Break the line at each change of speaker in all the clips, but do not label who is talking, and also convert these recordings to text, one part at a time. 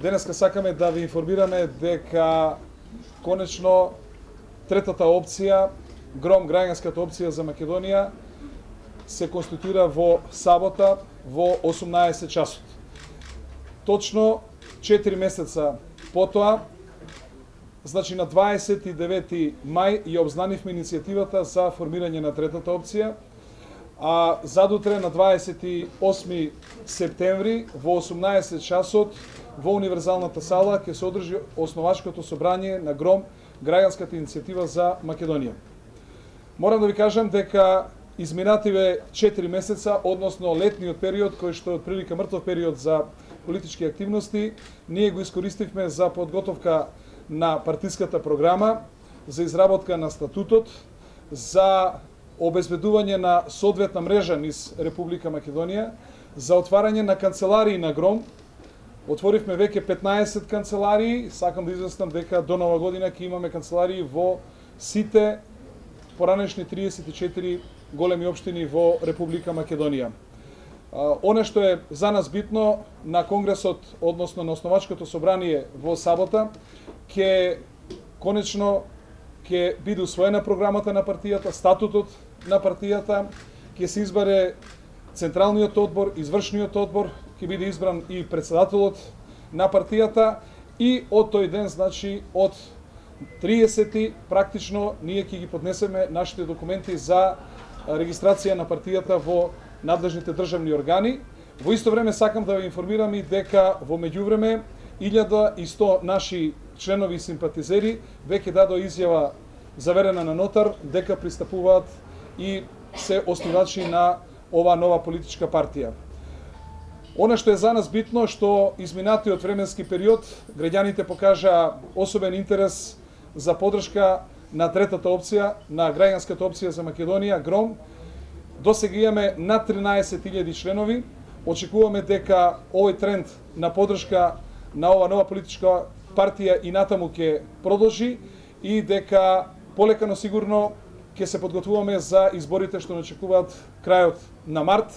Денеска сакаме да ви информираме дека конечно третата опција, ГРОМ, граѓанската опција за Македонија, се конституира во сабота во 18 часот. Точно 4 месеца потоа, значи на 29 мај ја обзнанивме иницијативата за формирање на третата опција, а задутре на 28 септември во 18 часот во универзалната сала ќе се одржи основачкото собрање на ГРОМ, граѓанската иницијатива за Македонија. Морам да ви кажам дека изминативе 4 месеца, односно летниот период, кој што е отприлика мртов период за политички активности, ние го искористивме за подготовка на партиската програма, за изработка на статутот, за обезбедување на соодветна мрежа низ Република Македонија, за отварање на канцеларии на ГРОМ. Отворивме веќе 15 канцеларии, сакам да известам дека до нова година ќе имаме канцеларии во сите поранешни 34 големи општини во Република Македонија. Оно што е за нас битно на Конгресот, односно на основачкото собрание во сабота, конечно ќе биде усвоена програмата на партијата, статутот на партијата, ќе се избере Централниот одбор, извршниот одбор, ќе биде избран и председателот на партијата и од тој ден, значи од 30 практично ние ќе ги поднесеме нашите документи за регистрација на партијата во надлежните државни органи. Во исто време сакам да ви информирам и дека во меѓувреме 1100 наши членови и симпатизери веќе дадоа изјава заверена на нотар дека пристапуваат и се основачи на оваа нова политичка партија. Оно што е за нас битно, што изминатиот временски период граѓаните покажаа особен интерес за поддршка на третата опција, на граѓанската опција за Македонија, ГРОМ. Досега имаме над 13.000 членови. Очекуваме дека овој тренд на поддршка на ова нова политичка партија и натаму ќе продолжи и дека полека но сигурно ќе се подготвуваме за изборите што не очекуваат крајот на март.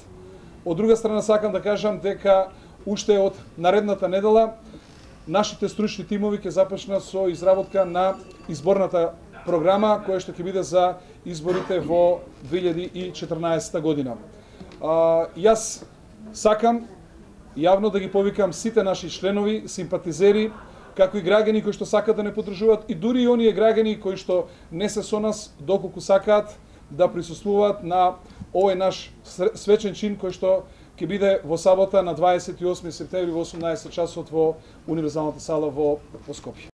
Од друга страна сакам да кажам дека уште од наредната недела нашите стручни тимови ќе започнат со изработка на изборната програма која што ќе биде за изборите во 2014 година. Јас сакам јавно да ги повикам сите наши членови, симпатизери, како и граѓани кои што сакаат да не поддржуваат и дури и оние граѓани кои што не се со нас, доколку сакаат да присуствуваат на овој наш свечен чин кој што ќе биде во сабота на 28 септември во 18 часот во универзалната сала во Скопје.